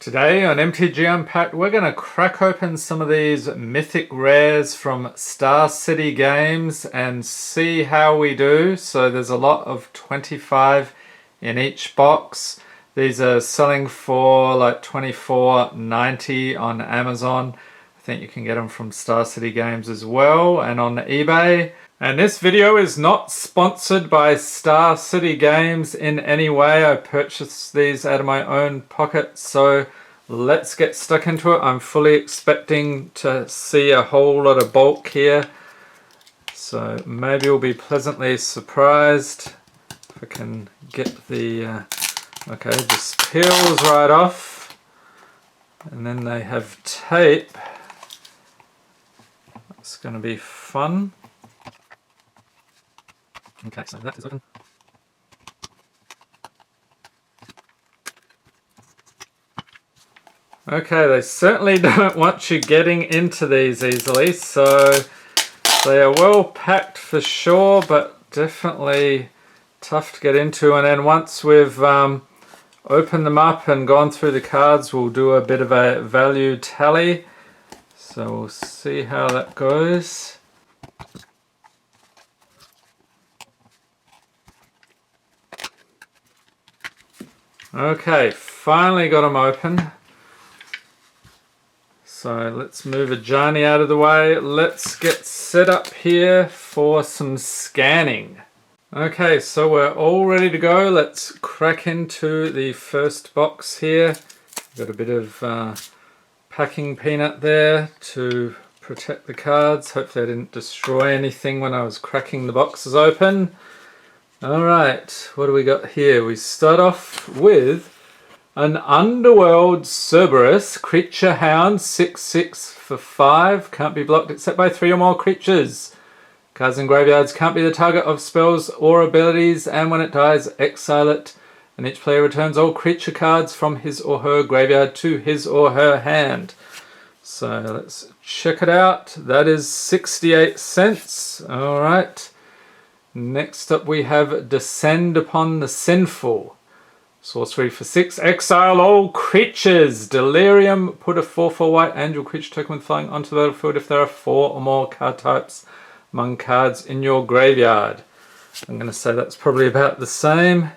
Today on MTG Unpacked, we're going to crack open some of these mythic rares from Star City Games and see how we do. So there's a lot of 25 in each box. These are selling for like $24.90 on Amazon. I think you can get them from Star City Games as well and on eBay. And this video is not sponsored by Star City Games in any way. I purchased these out of my own pocket, so let's get stuck into it. I'm fully expecting to see a whole lot of bulk here, so maybe we'll be pleasantly surprised. If I can get the... okay, this peels right off, and then they have tape. It's going to be fun. Okay, so that is open. Okay, they certainly don't want you getting into these easily, so they are well packed for sure, but definitely tough to get into. And then once we've opened them up and gone through the cards, we'll do a bit of a value tally. So we'll see how that goes. Okay, finally got them open. So let's move Ajani out of the way. Let's get set up here for some scanning. Okay, so we're all ready to go. Let's crack into the first box here. Got a bit of packing peanut there to protect the cards. Hopefully I didn't destroy anything when I was cracking the boxes open. Alright, what do we got here? We start off with an Underworld Cerberus Creature Hound 6/6 for 5. Can't be blocked except by 3 or more creatures. Cards in graveyards can't be the target of spells or abilities, and when it dies, exile it. And each player returns all creature cards from his or her graveyard to his or her hand. So let's check it out. That is 68 cents. Alright. Next up we have Descend Upon the Sinful. Sorcery for 6. Exile all creatures. Delirium. Put a 4/4 white angel creature token with flying onto the battlefield if there are 4 or more card types among cards in your graveyard. I'm going to say that's probably about the same.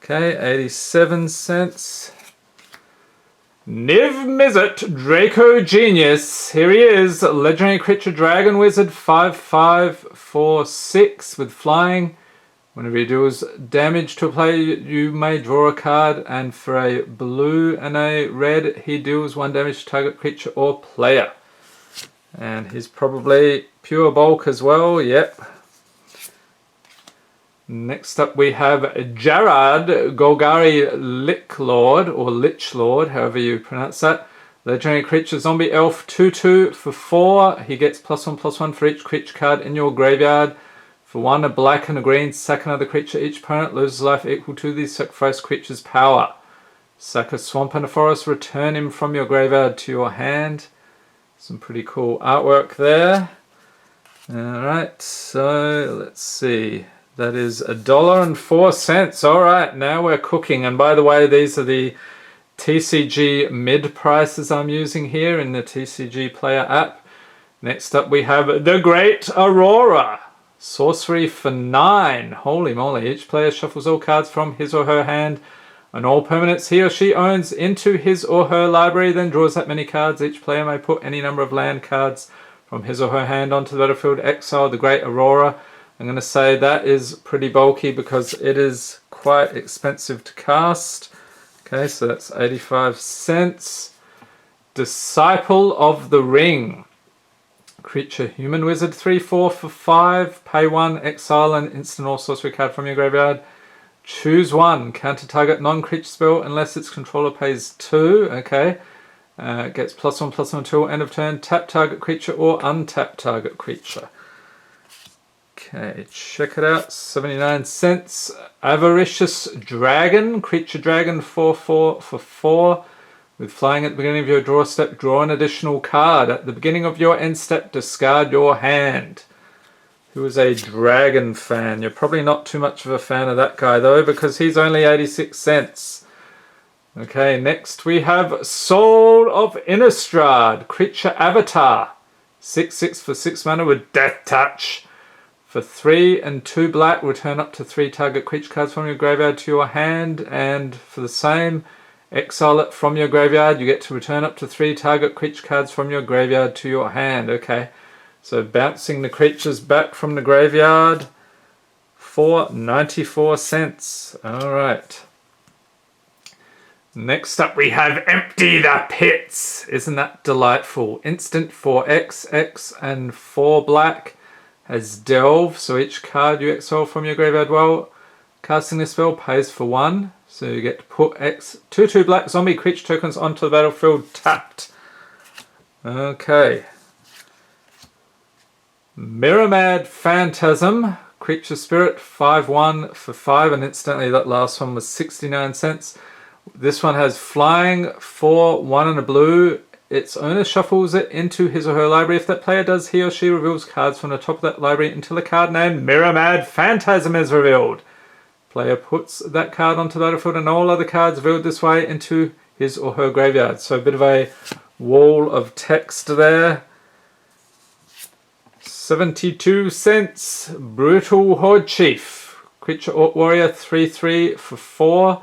Okay, 87 cents. Niv Mizzet, Draco Genius. Here he is. Legendary creature Dragon Wizard 5/5 for 6 with flying. Whenever he deals damage to a player, you may draw a card, and for a blue and a red, he deals 1 damage to target creature or player. And he's probably pure bulk as well, yep. Next up we have Jarad Golgari Lichlord, or Lichlord, however you pronounce that. Legendary creature Zombie Elf 2/2 for 4. He gets +1/+1 for each creature card in your graveyard. For 1, a black and a green, sack another creature. Each opponent loses life equal to the sacrificed creature's power. Sack a swamp and a forest, return him from your graveyard to your hand. Some pretty cool artwork there. Alright, so let's see. That is $1.04. Alright, now we're cooking. And by the way, these are the TCG mid prices I'm using here in the TCG Player app. Next up we have the Great Aurora. Sorcery for 9. Holy moly. Each player shuffles all cards from his or her hand and all permanents he or she owns into his or her library, then draws that many cards. Each player may put any number of land cards from his or her hand onto the battlefield. Exile the Great Aurora. I'm going to say that is pretty bulky because it is quite expensive to cast. Okay, so that's 85 cents. Disciple of the Ring. Creature Human Wizard 3/4 for 5. Pay 1, exile an instant or sorcery card from your graveyard. Choose 1. Counter target non-creature spell unless its controller pays 2. Okay. Gets +1/+1 until end of turn. Tap target creature or untap target creature. Okay, check it out. 79 cents. Avaricious Dragon. Creature Dragon 4/4 for 4. With flying at the beginning of your draw step, draw an additional card. At the beginning of your end step, discard your hand. Who is a Dragon fan? You're probably not too much of a fan of that guy though, because he's only 86 cents. Okay, next we have Soul of Innistrad, creature avatar. 6/6 for 6 mana with Death Touch. For 3 and 2 black, return up to 3 target creature cards from your graveyard to your hand, and for the same, exile it from your graveyard. You get to return up to 3 target creature cards from your graveyard to your hand. Okay, so bouncing the creatures back from the graveyard for 94 cents. Alright. Next up we have Empty the Pits. Isn't that delightful? Instant for X and 4 black. Has Delve, so each card you exile from your graveyard while casting this spell pays for 1. So you get to put 2/2 black zombie creature tokens onto the battlefield tapped. Okay. Mirrormad Phantasm, creature spirit, 5/1 for 5, and instantly that last one was 69 cents. This one has flying for 1 and a blue. Its owner shuffles it into his or her library. If that player does, he or she reveals cards from the top of that library until a card named Mirrormad Phantasm is revealed. Player puts that card onto the battlefield and all other cards revealed this way into his or her graveyard. So a bit of a wall of text there. 72 cents. Brutal Horde Chief. Creature Orc Warrior, 3/3 for 4.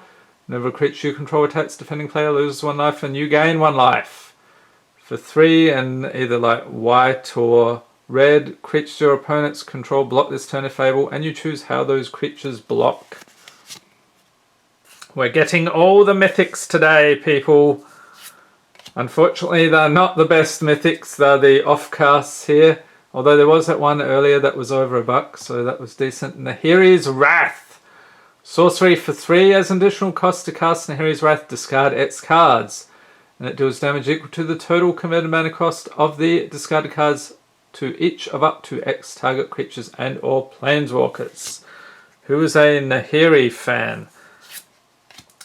Whenever a creature you control attacks, defending player loses 1 life and you gain 1 life. For 3 and either like white or red, creatures your opponents control block this turn if able, and you choose how those creatures block. We're getting all the mythics today, people. Unfortunately, they're not the best mythics. They're the offcasts here. Although there was that one earlier that was over $1, so that was decent. Nahiri's Wrath. Sorcery for 3 as an additional cost to cast Nahiri's Wrath, discard X cards. And it deals damage equal to the total converted mana cost of the discarded cards to each of up to X target creatures and or planeswalkers. Who is a Nahiri fan?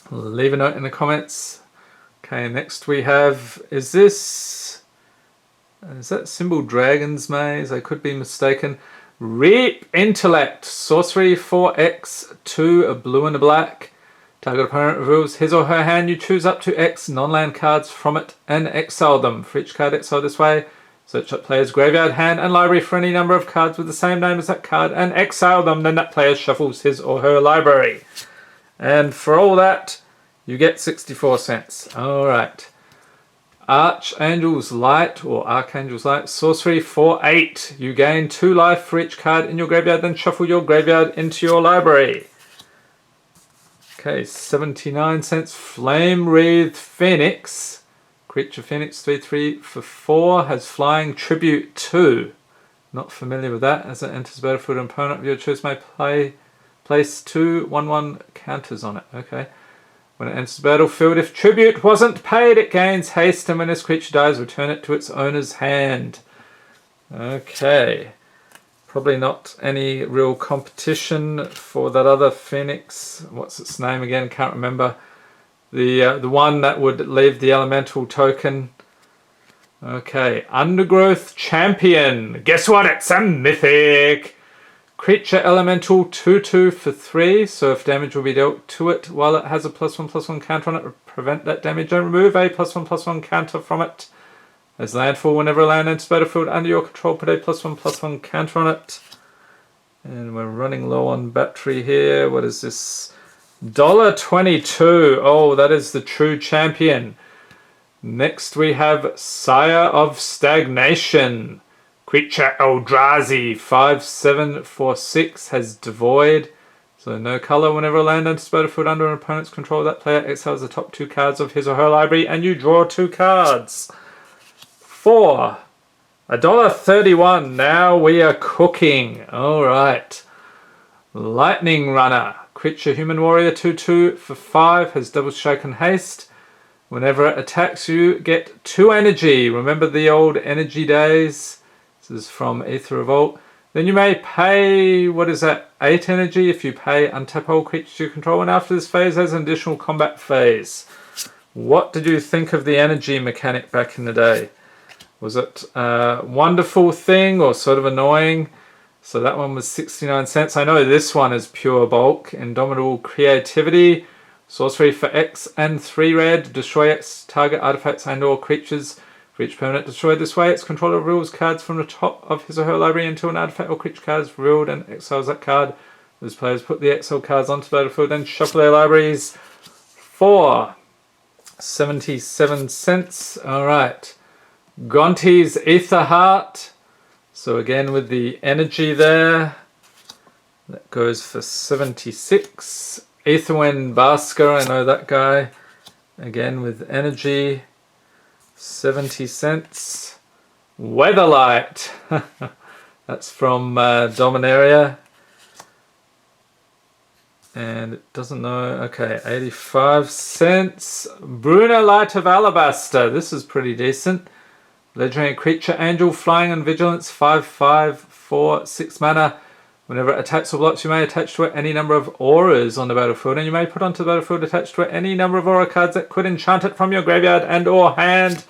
Leave a note in the comments. Okay, next we have, is that symbol Dragon's Maze? I could be mistaken. Reap Intellect. Sorcery 4/X, 2, a blue and a black. Target opponent reveals his or her hand. You choose up to X non-land cards from it and exile them. For each card exiled this way, search that player's graveyard, hand, and library for any number of cards with the same name as that card and exile them. Then that player shuffles his or her library. And for all that, you get 64 cents. Alright. Archangel's Light or Archangel's Light. Sorcery 4/8. You gain 2 life for each card in your graveyard, then shuffle your graveyard into your library. Okay, 79 cents. Flame Wreathed Phoenix. Creature Phoenix, 3/3 for 4. Has Flying Tribute 2. Not familiar with that. As it enters the battlefield, an opponent of your choice may place 2 1/1 counters on it. Okay. When it enters the battlefield, if tribute wasn't paid, it gains haste, and when this creature dies, return it to its owner's hand. Okay. Probably not any real competition for that other Phoenix. What's its name again? Can't remember. The one that would leave the elemental token. Okay, Undergrowth Champion. Guess what? It's a mythic. Creature elemental 2/2 for 3. So if damage will be dealt to it while it has a +1/+1 counter on it, prevent that damage and remove a +1/+1 counter from it. As landfall, whenever a land enters the battlefield under your control, put a +1/+1 counter on it. And we're running low on battery here. What is this? $1.22. Oh, that is the true champion. Next we have Sire of Stagnation. Creature Eldrazi, 5/7 for 6, has Devoid. So no color. Whenever a land enters the battlefield under an opponent's control, that player exiles the top 2 cards of his or her library and you draw 2 cards. 4. $1.31. Now we are cooking. Alright. Lightning Runner. Creature Human Warrior 2/2 for 5. Has Double Strike and Haste. Whenever it attacks you, get 2 energy. Remember the old energy days? This is from Aether Revolt. Then you may pay, what is that, 8 energy if you pay untap all creatures you control. And after this phase has an additional combat phase. What did you think of the energy mechanic back in the day? Was it a wonderful thing or sort of annoying? So that one was 69 cents. I know this one is pure bulk. Indomitable Creativity. Sorcery for X and 3 red. Destroy X target artifacts and or creatures. For each permanent destroyed this way, its controller reveals cards from the top of his or her library until an artifact or creature card is revealed and exiles that card. Those players put the exile cards onto the battlefield and shuffle their libraries for 77 cents. Alright. Gonti's Ether Heart. So again with the energy there. That goes for 76. Aetherwind Basker, I know that guy. Again with energy. 70 cents. Weatherlight. That's from Dominaria. And it doesn't know. Okay, 85 cents. Bruno Light of Alabaster. This is pretty decent. Legendary creature, Angel, Flying and Vigilance, 5/5 for 6 mana. Whenever it attacks or blocks, you may attach to it any number of auras on the battlefield, and you may put onto the battlefield attached to it any number of aura cards that could enchant it from your graveyard and or hand.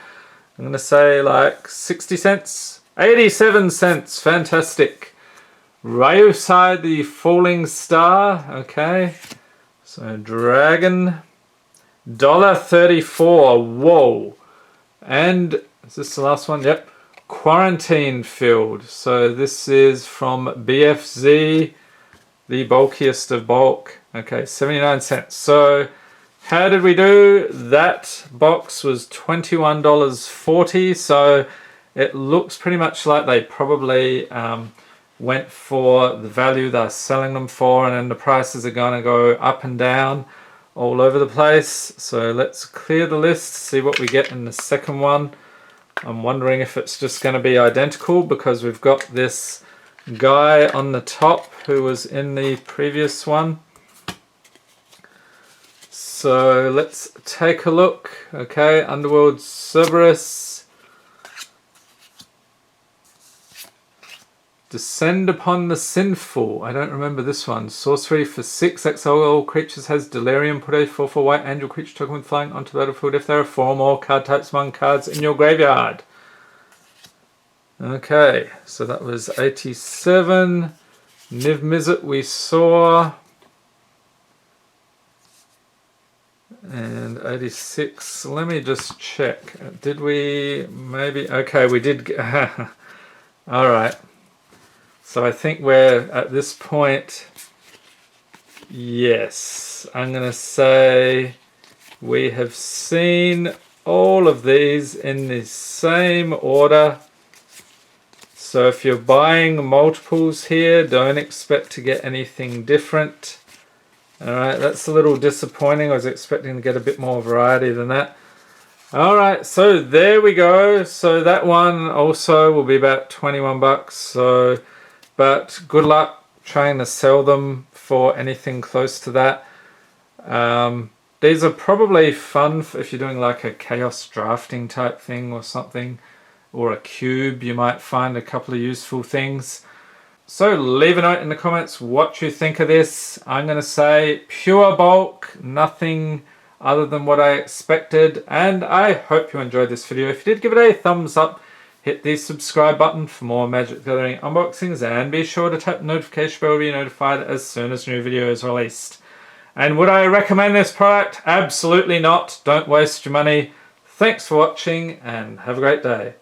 I'm going to say like 60 cents. 87 cents. Fantastic. Ryusai the Falling Star. Okay. So Dragon. $1.34. Whoa. And is this the last one? Yep. Quarantine Field. So this is from BFZ, the bulkiest of bulk. Okay, 79 cents. So how did we do? That box was $21.40. So it looks pretty much like they probably went for the value they're selling them for, and then the prices are going to go up and down all over the place. So let's clear the list, see what we get in the second one. I'm wondering if it's just going to be identical because we've got this guy on the top who was in the previous one. So let's take a look. Okay, Underworld Cerberus. Descend Upon the Sinful. I don't remember this one. Sorcery for 6. Exile all creatures has Delirium. Put a 4/4 white angel creature token with flying onto the battlefield if there are 4 or more card types among cards in your graveyard. Okay, so that was 87. Niv Mizzet we saw. And 86. Let me just check. Did we maybe... Okay, we did... Alright. So I think we're at this point, yes, I'm going to say we have seen all of these in the same order. So if you're buying multiples here, don't expect to get anything different. Alright, that's a little disappointing. I was expecting to get a bit more variety than that. Alright, so there we go. So that one also will be about 21 bucks. So... But good luck trying to sell them for anything close to that. These are probably fun if you're doing like a chaos drafting type thing or something. Or a cube, you might find a couple of useful things. So leave a note in the comments what you think of this. I'm going to say pure bulk, nothing other than what I expected. And I hope you enjoyed this video. If you did, give it a thumbs up. Hit the subscribe button for more Magic Gathering unboxings, and be sure to tap the notification bell to be notified as soon as new video is released. And would I recommend this product? Absolutely not. Don't waste your money. Thanks for watching and have a great day.